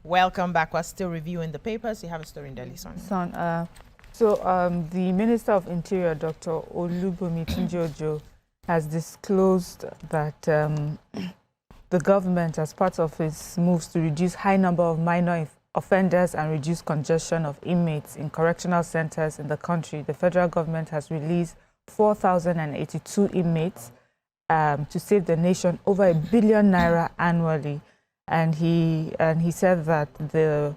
Welcome back. We're still reviewing the papers. You have a story in Delhi, son. The Minister of Interior, Dr. Olubunmi Tunji-Ojo, has disclosed that the government, as part of its moves to reduce high number of minor offenders and reduce congestion of inmates in correctional centers in the country, the federal government has released 4,082 inmates to save the nation over ₦1 billion annually. And he said that the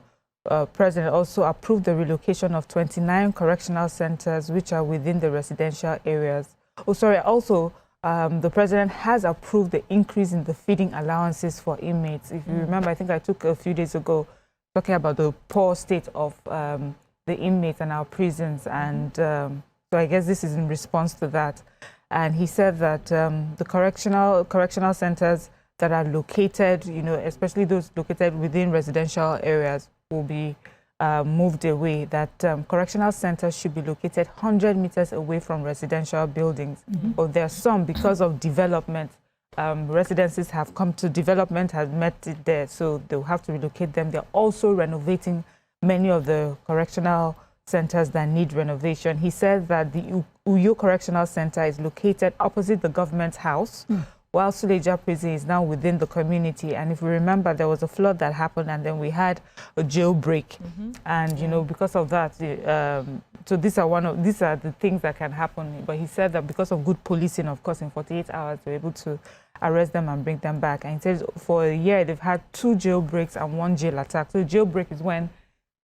president also approved the relocation of 29 correctional centers which are within the residential areas. The president has approved the increase in the feeding allowances for inmates. If you remember, I think I took a few days ago talking about the poor state of the inmates and our prisons, and so I guess this is in response to that. And he said that the correctional centers that are located, especially those located within residential areas, will be moved away. That correctional centers should be located 100 meters away from residential buildings. But there are some, because of development, residences have come to development, has met it there, so they'll have to relocate them. They're also renovating many of the correctional centers that need renovation. He said that the Uyo Correctional Center is located opposite the government house, while Suleja Prison is now within the community. And if we remember, there was a flood that happened, and then we had a jailbreak. And because of that, so these are the things that can happen. But he said that because of good policing, of course, in 48 hours, we're able to arrest them and bring them back. And he says for a year, they've had 2 jailbreaks and 1 jail attack. So jailbreak is when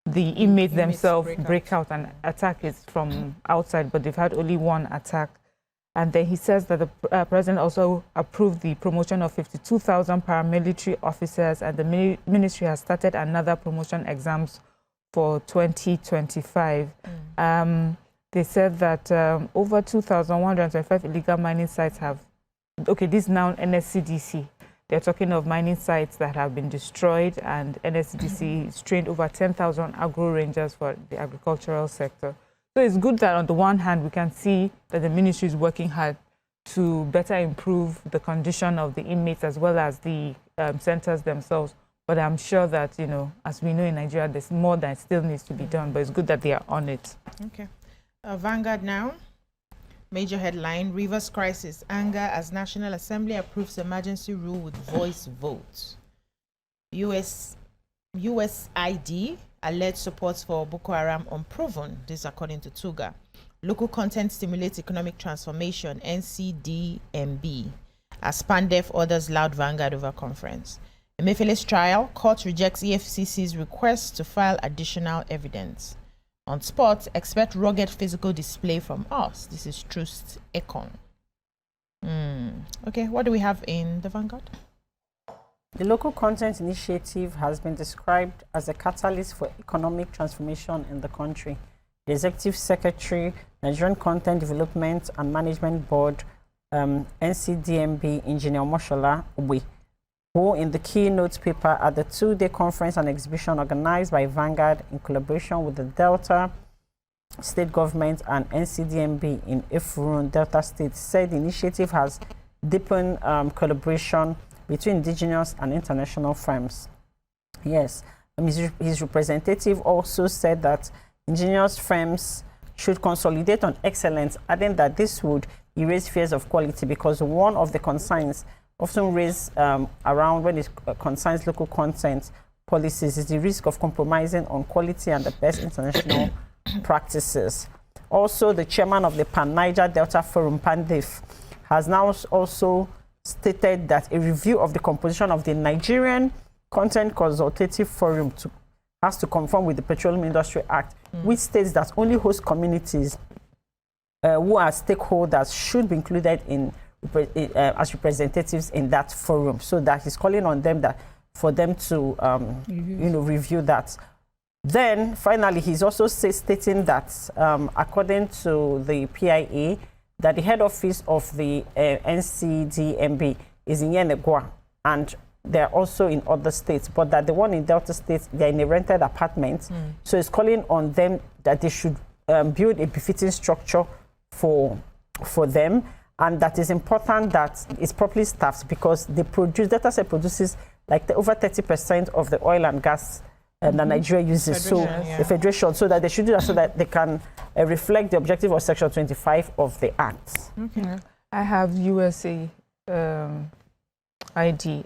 the inmates themselves break out, and attack is from outside, but they've had only 1 attack. And then he says that the president also approved the promotion of 52,000 paramilitary officers, and the ministry has started another promotion exams for 2025. They said that over 2,125 illegal mining sites have, this is now NSCDC. They're talking of mining sites that have been destroyed, and NSCDC has trained over 10,000 agro rangers for the agricultural sector. So it's good that on the one hand, we can see that the ministry is working hard to better improve the condition of the inmates as well as the centers themselves. But I'm sure that, as we know in Nigeria, there's more that still needs to be done, but it's good that they are on it. Okay. Vanguard now. Major headline: Rivers crisis, anger as National Assembly approves emergency rule with voice vote. USID alleged support for Boko Haram unproven. This according to Tuga. Local content stimulates economic transformation. NCDMB. As Pandef orders loud Vanguard over conference. Emefiele's trial. Court rejects EFCC's request to file additional evidence. On sports, expect rugged physical display from us. This is Trust Econ. Okay, what do we have in the Vanguard? The local content initiative has been described as a catalyst for economic transformation in the country. The Executive Secretary, Nigerian Content Development and Management Board, NCDMB, Engineer Moshola Uwe, who in the keynote paper at the 2-day conference and exhibition organized by Vanguard in collaboration with the Delta State Government and NCDMB in Efurun, Delta State, said the initiative has deepened collaboration between indigenous and international firms. Yes, his representative also said that indigenous firms should consolidate on excellence, adding that this would erase fears of quality, because one of the concerns often raised around when it concerns local content policies is the risk of compromising on quality and the best international practices. Also, the chairman of the Pan-Niger Delta Forum, Pandef, has now also stated that a review of the composition of the Nigerian Content Consultative Forum has to conform with the Petroleum Industry Act, which states that only host communities who are stakeholders should be included in as representatives in that forum. So that he's calling on them for them to review that. Then finally, he's also stating that according to the PIA, that the head office of the NCDMB is in Yenegua, and they're also in other states, but that the one in Delta State, they're in a rented apartment. So it's calling on them that they should build a befitting structure for them, and that is important that it's properly staffed, because they produce, Delta State produces like over 30% of the oil and gas that Nigeria uses. So the federation, so that they should do that so that they can reflect the objective of Section 25 of the Act. Okay. I have USA ID.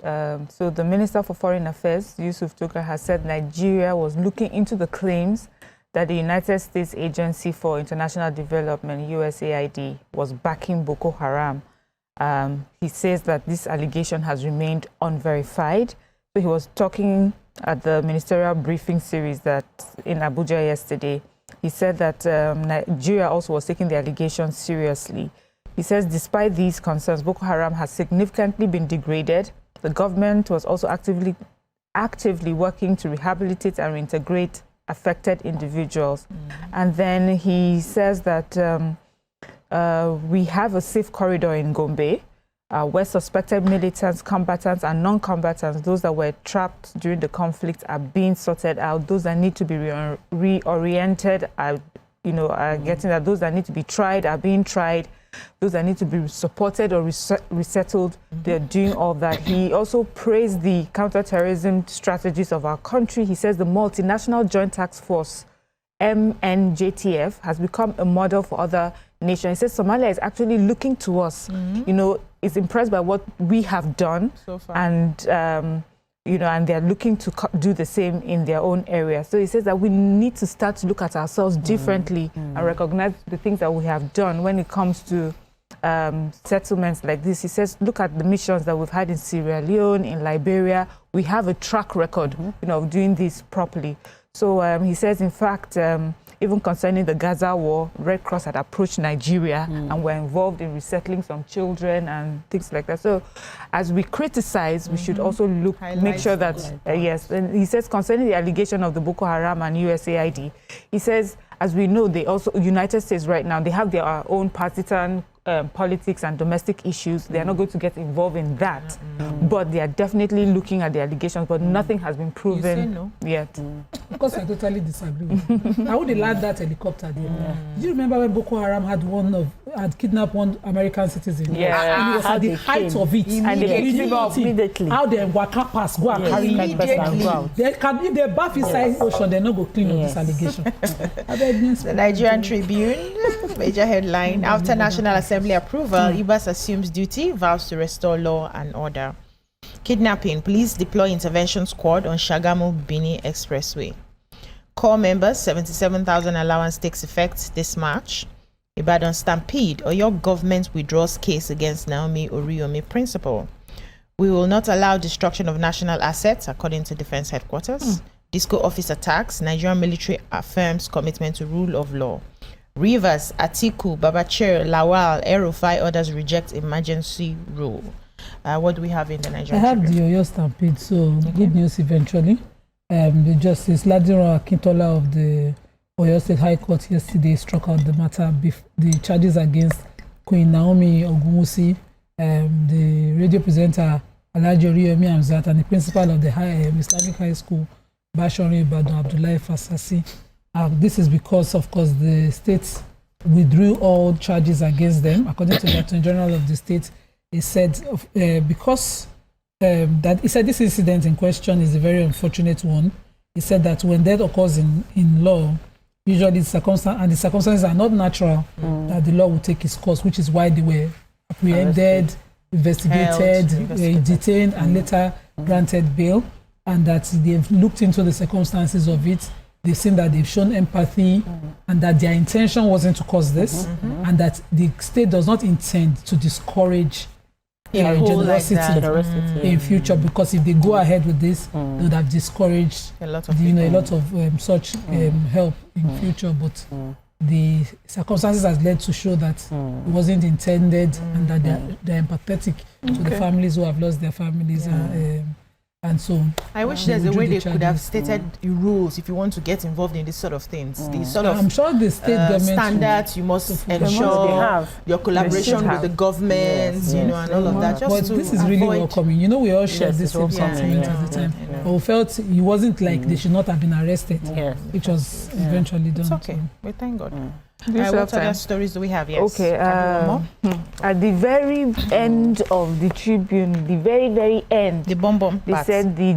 So the Minister for Foreign Affairs, Yusuf Tuga, has said Nigeria was looking into the claims that the United States Agency for International Development, USAID, was backing Boko Haram. He says that this allegation has remained unverified. So he was talking at the ministerial briefing series that in Abuja yesterday. He said that Nigeria also was taking the allegation seriously. He says despite these concerns, Boko Haram has significantly been degraded. The government was also actively working to rehabilitate and reintegrate affected individuals. And then he says that we have a safe corridor in Gombe where suspected militants, combatants, and non-combatants, those that were trapped during the conflict, are being sorted out. Those that need to be reoriented are, getting that. Those that need to be tried are being tried. Those that need to be supported or resettled, they're doing all that. He also praised the counterterrorism strategies of our country. He says the Multinational Joint Task Force, MNJTF, has become a model for other nations. He says Somalia is actually looking to us. Is impressed by what we have done so far. And and they're looking to do the same in their own area. So he says that we need to start to look at ourselves differently and recognize the things that we have done when it comes to settlements like this. He says, look at the missions that we've had in Sierra Leone, in Liberia. We have a track record, of doing this properly. So he says, in fact, even concerning the Gaza war, Red Cross had approached Nigeria and were involved in resettling some children and things like that. So as we criticize, we should also make sure that, yes. And he says concerning the allegation of the Boko Haram and USAID, he says, as we know, they also, United States right now, they have their own partisan politics and domestic issues. They are not going to get involved in that, but they are definitely looking at the allegations, but nothing has been proven yet. Of course, I totally disagree. I would have liked that helicopter there. Do you remember when Boko Haram had kidnapped one American citizen? Yeah. And it was at the height of it. And they came up immediately. How they waka pass, go and carry immediately. If they bath inside ocean, they're not going to clean up this allegation. The Nigerian Tribune, major headline, after National Assembly approval, IBAS assumes duty, vows to restore law and order. Kidnapping, police deploy intervention squad on Shagamu-Bini Expressway. Core members, 77,000 allowance takes effect this March. Ibadan Stampede, or your government withdraws case against Naomi Oriyomi principal. We will not allow destruction of national assets, according to Defense Headquarters. Disco office attacks, Nigerian military affirms commitment to rule of law. Rivers, Atiku, Babachir, Lawal, El-Rufai, others reject emergency rule. What do we have in the Nigerian I have the Oyo Stampede, so good news eventually. The Justice Ladiro Akintola of the Oyo State High Court yesterday struck out the matter, the charges against Queen Naomi Ogunwusi, the radio presenter Alhaji Oriyomi Hamzat, and the principal of the Islamic High School, Bashori Ibadan Abdullahi Fasasi. This is because, of course, the state withdrew all charges against them. According to the Attorney General of the state, he said because this incident in question is a very unfortunate one. He said that when death occurs in law, usually the circumstances are not natural, that the law will take its course, which is why they were apprehended, investigated, detained, and later granted bail, and that they've looked into the circumstances of it. They've seen that they've shown empathy and that their intention wasn't to cause this, and that the state does not intend to discourage generosity in future, because if they go ahead with this, they would have discouraged a lot of such help in future. But the circumstances has led to show that it wasn't intended, and that they're empathetic to the families who have lost their families. And so I wish there's a way they could have stated the rules if you want to get involved in this sort of things. The sort of I'm sure the state government standards you must ensure your collaboration with the government, and all of that. But this is really welcoming. We all shared this same sentiment at the time. But we felt it wasn't like they should not have been arrested, which was eventually done. It's okay. We thank God. What other stories do we have? Yes. Okay. At the very end of the Tribune, the very end, the bomb they said the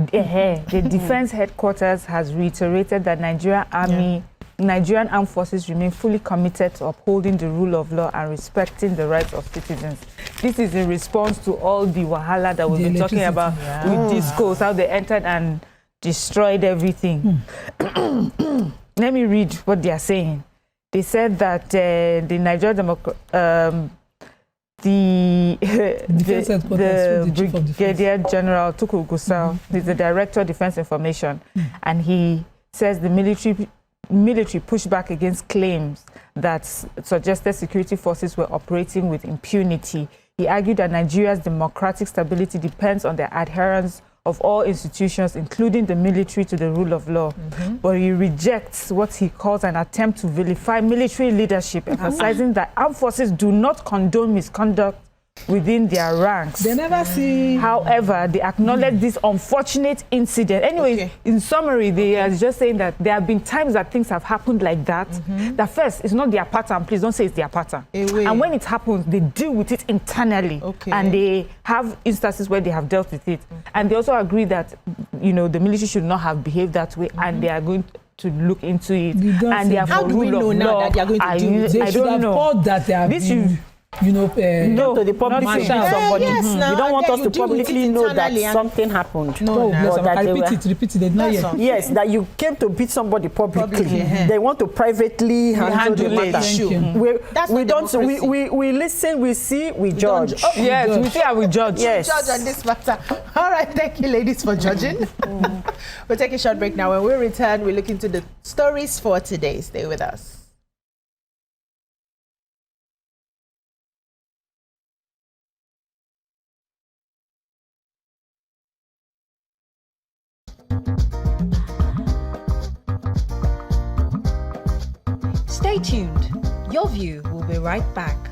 defense headquarters has reiterated that Nigerian armed forces remain fully committed to upholding the rule of law and respecting the rights of citizens. This is in response to all the wahala that we've been talking about with discos, how they entered and destroyed everything. Let me read what they are saying. They said that the Nigerian the Brigadier General Tukur Gusau is the Director of Defense Information, and he says the military pushed back against claims that suggested security forces were operating with impunity. He argued that Nigeria's democratic stability depends on the adherence of all institutions, including the military, to the rule of law. But he rejects what he calls an attempt to vilify military leadership, emphasizing that armed forces do not condone misconduct within their ranks. They never see. However, they acknowledge this unfortunate incident. Anyway, in summary, they are just saying that there have been times that things have happened like that. That first, it's not their pattern. Please don't say it's their pattern. And when it happens, they deal with it internally. And they have instances where they have dealt with it. And they also agree that, the military should not have behaved that way, and they are going to look into it. And they are how do we know now that they are going to do it? They should have thought that they have been... no, to the public somebody. You don't want us to publicly know that something happened. Repeat it. Yes, that you came to beat somebody publicly. They want to privately handle the matter. We listen, we see, we judge. Yes, we see and we judge. Yes. We judge on this matter. All right, thank you, ladies, for judging. We'll take a short break now. When we return, we look into the stories for today. Stay with us. Stay tuned. Your View will be right back.